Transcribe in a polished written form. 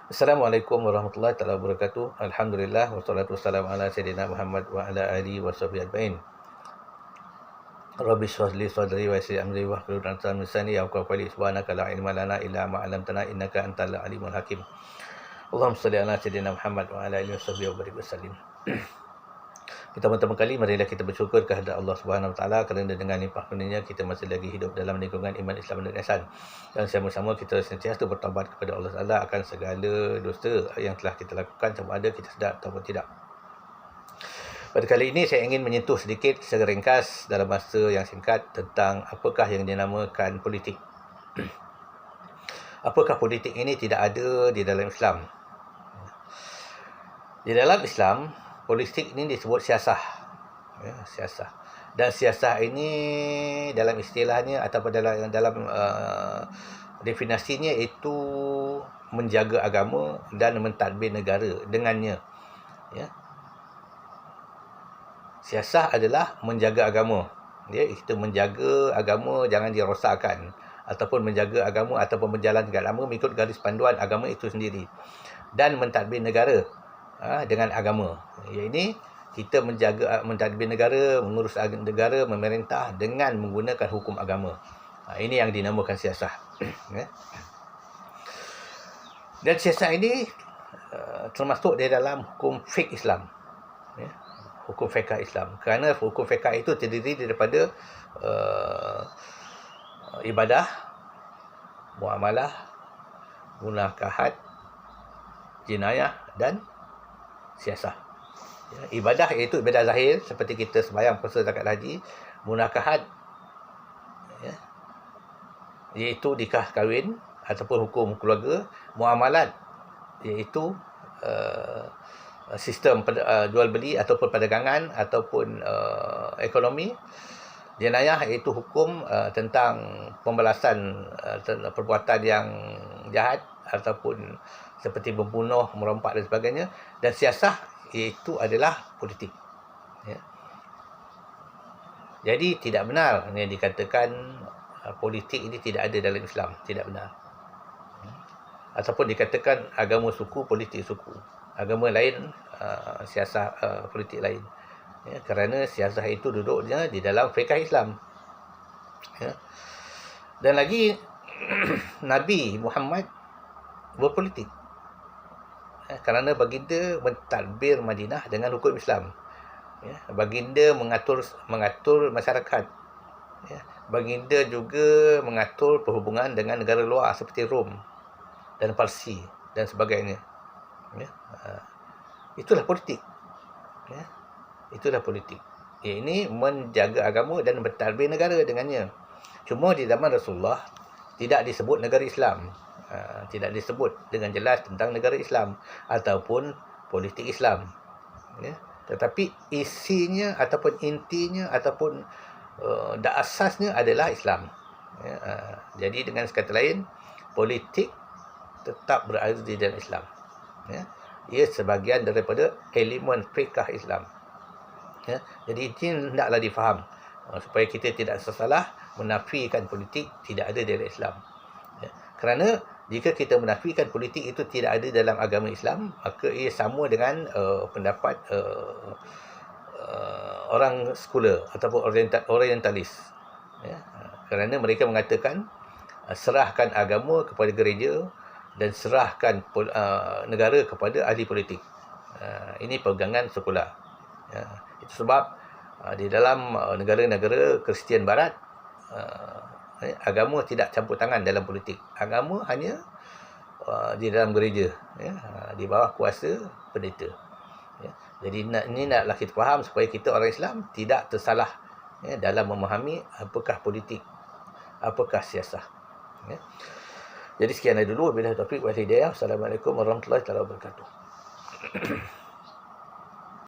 Assalamualaikum warahmatullahi taala wabarakatuh. Alhamdulillah wassalatu wassalamu ala sayyidina Muhammad wa ala alihi washabihi ajmain. Rabbi shrah li sadri wa yassir amri wahlul 'uqdatam min lisani yafqahu qawli. Subhanaka la ilma lana illa ma 'allamtana innaka antal alimul hakim. Allahumma shalli ala sayyidina Muhammad wa ala alihi washabihi wa barik wasallim. Pertama-tama kali marilah kita bersyukur kehadrat Allah Subhanahu Wa Taala kerana dengan limpah kurnianya kita masih lagi hidup dalam lingkungan iman Islam dan ihsan. Dan sama-sama kita sentiasa bertaubat kepada Allah Taala akan segala dosa yang telah kita lakukan sama ada kita sedar ataupun tidak. Pada kali ini saya ingin menyentuh sedikit secara ringkas dalam masa yang singkat tentang apakah yang dinamakan politik. Apakah politik ini tidak ada di dalam Islam? Di dalam Islam, politik ini disebut siasah. Ya, siasah. Dan siasah ini dalam istilahnya ataupun dalam definisinya itu menjaga agama dan mentadbir negara dengannya. Ya. Siasah adalah menjaga agama. Ya, itu menjaga agama jangan dirosakkan ataupun menjaga agama ataupun berjalan dengan agama mengikut garis panduan agama itu sendiri. Dan mentadbir negara dengan agama. Ini kita menjaga mentadbir negara, mengurus negara, memerintah dengan menggunakan hukum agama. Ini yang dinamakan siasah. Dan siasah ini termasuk di dalam hukum fiqh Islam. Hukum fiqh Islam. Kerana hukum fiqh itu terdiri daripada ibadah, muamalah, munakahat, jinayah dan siasah. Ya, ibadah iaitu ibadah zahir seperti kita sembahyang, puasa, zakat, haji. Munakahat iaitu nikah kahwin ataupun hukum keluarga. Muamalat iaitu sistem jual beli ataupun perdagangan ataupun ekonomi. Jenayah iaitu hukum tentang pembalasan perbuatan yang jahat ataupun seperti membunuh, merompak dan sebagainya. Dan siasah iaitu adalah politik. Ya. Jadi tidak benar yang dikatakan politik ini tidak ada dalam Islam. Tidak benar. Ataupun dikatakan agama suku, politik suku. Agama lain, siasah politik lain. Ya, kerana siasah itu duduknya di dalam fiqh Islam. Ya. Dan lagi Nabi Muhammad berpolitik. Kerana baginda mentadbir Madinah dengan hukum Islam. Ya, baginda mengatur masyarakat. Ya, baginda juga mengatur perhubungan dengan negara luar seperti Rom dan Parsi dan sebagainya. Ya, itulah politik. Ya, itulah politik. Ya, ini menjaga agama dan mentadbir negara dengannya. Cuma di zaman Rasulullah tidak disebut negara Islam. Tidak disebut dengan jelas tentang negara Islam ataupun politik Islam. Ya. Tetapi isinya ataupun intinya ataupun asasnya adalah Islam. Ya. Jadi dengan sekata lain, politik tetap berada di dalam Islam. Ya. Ia sebahagian daripada elemen fiqh Islam. Ya. Jadi ini hendaklah difaham supaya kita tidak salah menafikan politik tidak ada dalam Islam. Ya. Kerana jika kita menafikan politik itu tidak ada dalam agama Islam, maka ia sama dengan pendapat orang sekular ataupun orientalis. Ya. Kerana mereka mengatakan serahkan agama kepada gereja dan serahkan negara kepada ahli politik. Ini pegangan sekular. Ya. Itu sebab di dalam negara-negara Kristian Barat, agama tidak campur tangan dalam politik. Agama hanya di dalam gereja, ya, di bawah kuasa pendeta. Ya. Jadi ini naklah kita faham supaya kita orang Islam tidak tersalah dalam memahami apakah politik, apakah siasah. Ya. Jadi sekian dulu. Wabillahi taufiq wal hidayah. Assalamualaikum warahmatullahi wabarakatuh.